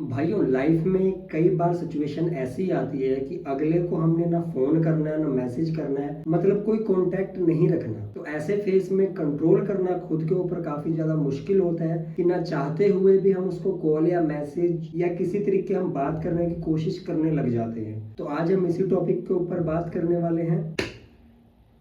भाइयों लाइफ में कई बार सिचुएशन ऐसी आती है कि अगले को हमने ना फोन करना है ना मैसेज करना है, मतलब कोई कांटेक्ट नहीं रखना। तो ऐसे फेस में कंट्रोल करना खुद के ऊपर काफी ज्यादा मुश्किल होता है कि ना चाहते हुए भी हम उसको कॉल या मैसेज या किसी तरीके हम बात करने की कोशिश करने लग जाते हैं। तो आज हम इसी टॉपिक के ऊपर बात करने वाले हैं।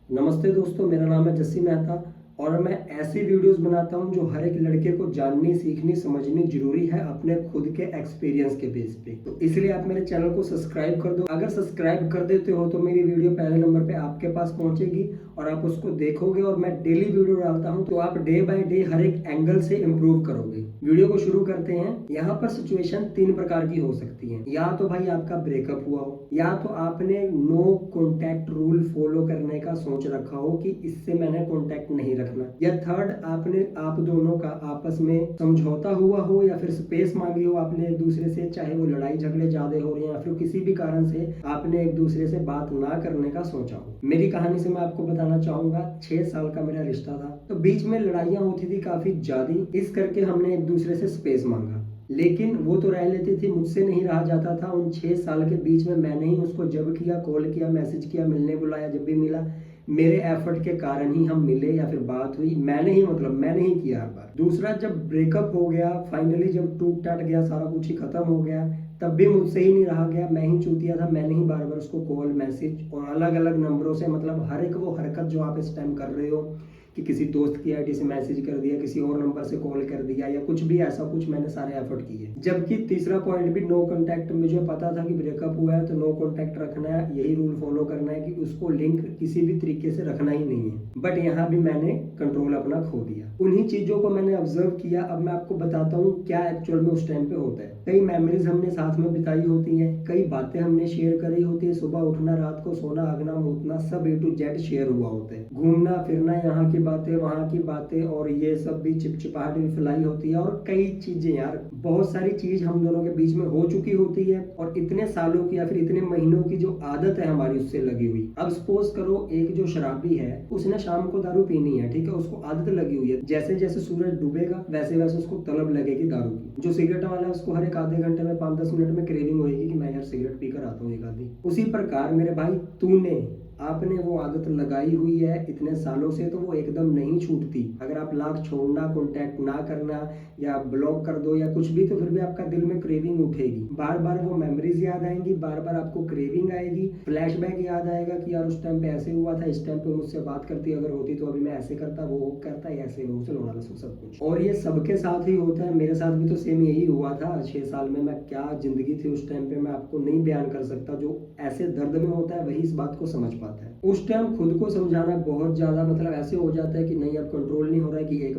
नमस्ते दोस्तों, मेरा नाम है जस्सी मेहता और मैं ऐसी वीडियोस बनाता हूं जो हर एक लड़के को जाननी, सीखनी, समझनी जरूरी है अपने खुद के एक्सपीरियंस के बेस पे। तो इसलिए आप मेरे चैनल को सब्सक्राइब कर दो। अगर सब्सक्राइब कर देते हो तो मेरी वीडियो पहले नंबर पे आपके पास पहुंचेगी और आप उसको देखोगे और मैं डेली वीडियो डालता हूं तो आप डे बाय डे हर एक एंगल से इम्प्रूव करोगे। वीडियो को शुरू करते हैं। यहाँ पर सिचुएशन 3 प्रकार की हो सकती है। या तो भाई आपका ब्रेकअप हुआ हो, या तो आपने नो कॉन्टैक्ट रूल फॉलो करने का सोच रखा हो कि इससे मैंने कॉन्टैक्ट नहीं रखना, या थर्ड आपने आप दोनों का आपस में समझौता हुआ हो या फिर स्पेस मांगी हो आपने एक दूसरे से, चाहे वो लड़ाई झगड़े ज्यादा हो रहे हैं या फिर किसी भी कारण से आपने एक दूसरे से बात ना करने का सोचा हो। मेरी कहानी से मैं आपको बताना चाहूंगा, 6 साल का मेरा रिश्ता था। तो बीच में लड़ाइयां होती थी काफी ज्यादा, इस करके हमने एक दूसरे से स्पेस मांगा, लेकिन वो तो रह लेती थी, मुझसे नहीं रहा जाता था। उन 6 साल के बीच में मैंने ही उसको जब किया, कॉल किया, मैसेज किया, मिलने बुलाया, जब भी मिला मेरे एफर्ट के कारण ही हम मिले या फिर बात हुई। मैंने ही किया हर बार। दूसरा, जब ब्रेकअप हो गया, फाइनली जब टूट टाट गया, सारा कुछ ही खत्म हो गया, तब भी मुझसे ही नहीं रहा गया। मैं ही चूतिया था, मैंने ही बार बार उसको कॉल, मैसेज और अलग अलग नंबरों से, मतलब हर एक वो हरकत जो आप इस टाइम कर रहे हो कि किसी दोस्त की आईडी से मैसेज कर दिया, किसी और नंबर से कॉल कर दिया या कुछ भी ऐसा कुछ, मैंने सारे एफर्ट किए। जबकि तीसरा पॉइंट भी नो कांटेक्ट, मुझे पता था कि ब्रेकअप हुआ है तो नो कांटेक्ट रखना है, यही रूल फॉलो करना है कि उसको लिंक किसी भी तरीके से रखना ही नहीं है। बट यहाँ भी मैंने कंट्रोल अपना खो दिया। उन्हीं चीजों को मैंने ऑब्जर्व किया। अब मैं आपको बताता हूँ क्या एक्चुअल में उस टाइम पे होता है। कई मेमोरीज हमने साथ में बिताई होती हैं, कई बातें हमने शेयर करी होती है। सुबह उठना, रात को सोना, आगना मूतना, सब A to Z शेयर हुआ होता है। घूमना फिरना, यहाँ की बातें, वहाँ की बातें, और ये सब भी चिपचिपाहट भी फैलाई होती है। और कई चीजें यार, बहुत सारी चीज हम दोनों के बीच में हो चुकी होती है और इतने सालों की या फिर इतने महीनों की जो आदत है हमारी उससे लगी हुई। अब सपोज करो एक जो शराबी है उसने शाम को दारू पीनी है, ठीक है, उसको आदत लगी हुई है। जैसे जैसे सूरज डूबेगा वैसे वैसे उसको तलब लगेगी दारू की। जो सिगरेट वाला है उसको हर एक आधे घंटे में 5-10 मिनट में क्रेविंग होगी कि मैं यार सिगरेट पीकर आता हूँ एक आधी। उसी प्रकार मेरे भाई, आपने वो आदत लगाई हुई है इतने सालों से, तो वो एकदम नहीं छूटती। अगर आप लाख छोड़ना, कांटेक्ट ना करना या ब्लॉक कर दो या कुछ भी, तो फिर भी आपका दिल में क्रेविंग उठेगी। बार बार वो मेमोरीज याद आएंगी, बार बार आपको क्रेविंग आएगी, फ्लैशबैक याद आएगा कि यार उस टाइम पे ऐसे हुआ था, इस टाइम पे मुझसे बात करती अगर होती तो अभी मैं ऐसे करता, वो करता, ऐसे वो चलो सब कुछ। और ये सबके साथ ही होता है, मेरे साथ भी तो सेम यही हुआ था। 6 साल में मैं क्या जिंदगी थी उस टाइम पे, मैं आपको नहीं बयान कर सकता। जो ऐसे दर्द में होता है वही इस बात को समझ पाता है। उस टाइम खुद को समझाना बहुत ज्यादा, मतलब ऐसे हो जाता है कि नहीं, अब कंट्रोल नहीं हो रहा है कि एक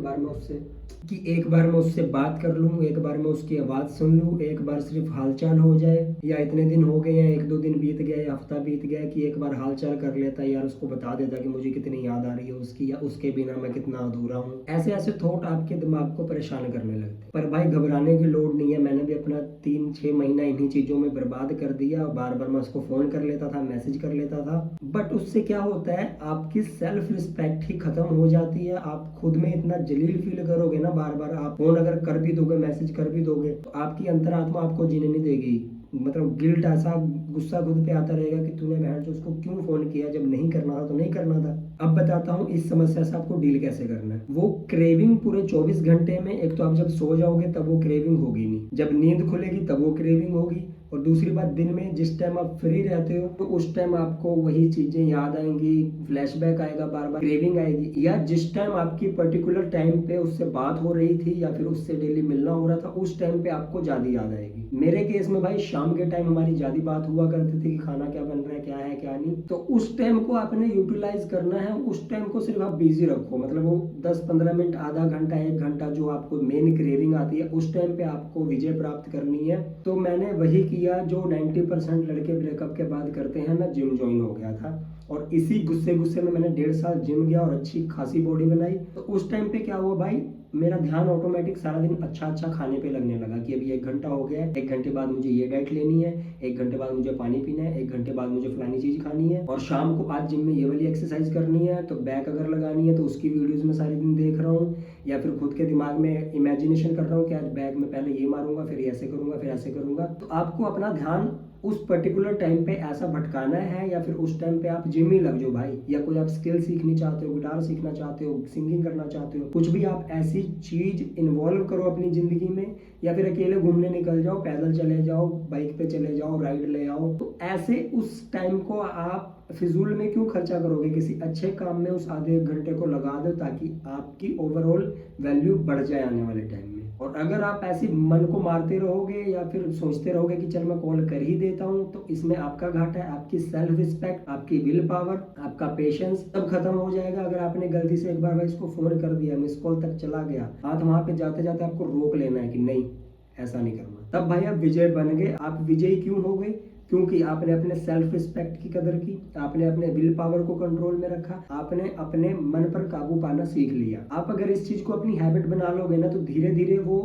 बार मैं उससे बात कर लूं, एक बार मैं उसकी आवाज सुन लूं, एक बार सिर्फ हालचाल हो जाए, या इतने दिन हो गए हैं, 1-2 दिन बीत गए, हफ्ता बीत गया, कि एक बार हालचाल कर लेता यार, उसको बता देता कि मुझे कितनी याद आ रही है उसकी, या उसके बिना मैं कितना अधूरा हूँ। ऐसे ऐसे थॉट आपके दिमाग को परेशान करने लगते। पर भाई घबराने की लोड नहीं है। मैंने भी अपना 3-6 महीना इन्हीं चीजों में बर्बाद कर दिया। बार बार मैं उसको फोन कर लेता था, मैसेज कर लेता था, बट उससे क्या होता है, आपकी सेल्फ रिस्पेक्ट ही खत्म हो जाती है। आप खुद में इतना जलील फील करोगे ना, बार बार आप फोन अगर कर भी दोगे, मैसेज कर भी दोगे, तो आपकी अंतरात्मा आपको जीने नहीं देगी। मतलब गिल्ट, ऐसा गुस्सा खुद पे आता रहेगा कि तूने बहन से उसको क्यों फोन किया, जब नहीं करना था तो नहीं करना था। अब बताता हूँ इस समस्या से आपको डील कैसे करना है। वो क्रेविंग पूरे 24 घंटे में, एक तो आप जब सो जाओगे तब वो क्रेविंग होगी नहीं, जब नींद खुलेगी तब वो क्रेविंग होगी, और दूसरी बात, दिन में जिस टाइम आप फ्री रहते हो तो उस टाइम आपको वही चीजें याद आएंगी, फ्लैशबैक आएगा, बार बार क्रेविंग आएगी। या जिस टाइम आपकी पर्टिकुलर टाइम पे उससे बात हो रही थी या फिर उससे डेली मिलना हो रहा था, उस टाइम पे आपको ज्यादा याद आएगी। मेरे केस में भाई शाम के टाइम हमारी ज्यादा बात हुआ करती थी कि खाना क्या बन रहा है, क्या है क्या नहीं। तो उस टाइम को आपने यूटिलाइज करना है। उस टाइम को सिर्फ आप बिजी रखो, मतलब वो 10-15 मिनट, आधा घंटा, 1 घंटा जो आपको मेन क्रेविंग आती है, उस टाइम पे आपको विजय प्राप्त करनी है। तो मैंने वही किया जो 90% लड़के ब्रेकअप के बाद करते हैं। मैं जिम ज्वाइन हो गया था और इसी गुस्से में मैंने 1.5 साल जिम गया और अच्छी खासी बॉडी बनाई। तो उस टाइम पे क्या हुआ भाई, मेरा ध्यान ऑटोमेटिक सारा दिन अच्छा खाने पे लगने लगा कि अभी 1 घंटा हो गया है, 1 घंटे बाद मुझे ये डाइट लेनी है, 1 घंटे बाद मुझे पानी पीना है, 1 घंटे बाद मुझे फलानी चीज़ खानी है, और शाम को आज जिम में ये वाली एक्सरसाइज करनी है, तो बैक अगर लगानी है तो उसकी वीडियोज़ मैं सारे दिन देख रहा हूँ, या फिर खुद के दिमाग में इमेजिनेशन कर रहा हूँ कि आज बैक में पहले ये मारूंगा, फिर ऐसे करूंगा, फिर ऐसे करूंगा। तो आपको अपना ध्यान उस पर्टिकुलर टाइम पे ऐसा भटकाना है, या फिर उस टाइम पे आप जिम ही लग जाओ भाई, या कोई आप स्किल सीखनी चाहते हो, गिटार सीखना चाहते हो, सिंगिंग करना चाहते हो, कुछ भी आप ऐसी चीज इन्वॉल्व करो अपनी जिंदगी में, या फिर अकेले घूमने निकल जाओ, पैदल चले जाओ, बाइक पे चले जाओ, राइड ले आओ। तो ऐसे उस टाइम को आप फिजूल में क्यों खर्चा करोगे, किसी अच्छे काम में उस आधे 1 घंटे को लगा दो, ताकि आपकी ओवरऑल वैल्यू बढ़ जाए आने वाले टाइम में। और अगर आप ऐसे मन को मारते रहोगे या फिर सोचते रहोगे कि चल मैं कॉल कर ही देता हूँ, तो इसमें आपका घाटा है, आपकी सेल्फ रिस्पेक्ट, आपकी विल पावर, आपका पेशेंस सब खत्म हो जाएगा। अगर आपने गलती से एक बार भाई इसको फोन कर दिया, मिस कॉल तक चला गया, हाथ वहां पे जाते जाते आपको रोक लेना है कि नहीं, ऐसा नहीं करना। तब भाई आप विजय बन गए। आप विजयी क्यों हो गए? क्योंकि आपने अपने सेल्फ रिस्पेक्ट की कदर की, आपने अपने विल पावर को कंट्रोल में रखा, आपने अपने मन पर काबू पाना सीख लिया। आप अगर इस चीज को अपनी हैबिट बना लोगे ना, तो धीरे धीरे वो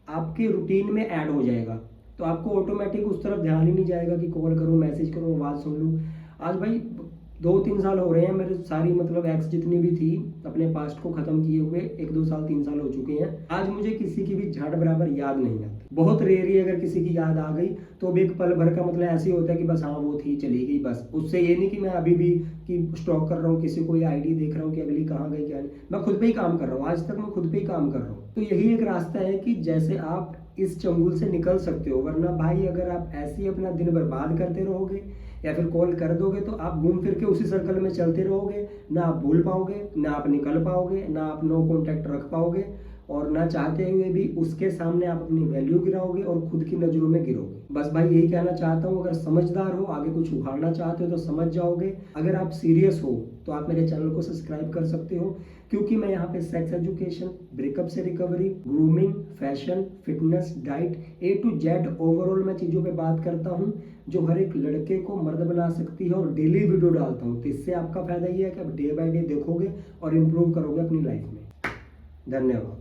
आपके रूटीन में ऐड हो जाएगा। तो आपको ऑटोमेटिक उस तरफ ध्यान ही नहीं जाएगा कि कॉल करूं, मैसेज करूं, आवाज सुन लूं। आज भाई 2-3 साल हो रहे हैं मेरे सारी मतलब एक्स जितनी भी थी अपने पास्ट को खत्म किए हुए, 1-2 साल 3 साल हो चुके हैं। आज मुझे किसी की भी झाड़ बराबर याद नहीं आती। बहुत रेयर ही अगर किसी की याद आ गई तो भी एक पल भर का मतलब ऐसे ही होता है कि बस हाँ वो थी, चली गई बस। उससे ये नहीं कि मैं अभी भी कि स्टॉक कर रहा हूँ, किसी को आईडी देख रहा हूँ कि अगली कहाँ गई क्या नहीं। मैं खुद पे ही काम कर रहा हूँ, आज तक मैं खुद पे ही काम कर रहा हूँ। तो यही एक रास्ता है कि जैसे आप इस चंगुल से निकल सकते हो। वरना भाई अगर आप ऐसे ही अपना दिन बर्बाद करते रहोगे या फिर कॉल कर दोगे, तो आप घूम फिर के उसी सर्कल में चलते रहोगे। ना आप भूल पाओगे, ना आप निकल पाओगे, ना आप नो कॉन्टैक्ट रख पाओगे, और ना चाहते हुए भी उसके सामने आप अपनी वैल्यू गिराओगे और खुद की नजरों में गिरोगे। बस भाई यही कहना चाहता हूँ, अगर समझदार हो, आगे कुछ उखाड़ना चाहते हो तो समझ जाओगे। अगर आप सीरियस हो तो आप मेरे चैनल को सब्सक्राइब कर सकते हो, क्योंकि मैं यहाँ पे सेक्स एजुकेशन, ब्रेकअप से recovery, grooming, fashion, fitness, diet, A to Z overall मैं चीज़ों पे बात करता हूँ जो हर एक लड़के को मर्द बना सकती है, और डेली वीडियो डालता हूँ। तो इससे आपका फायदा ये है कि आप डे बाय डे देखोगे और इम्प्रूव करोगे अपनी लाइफ में। धन्यवाद।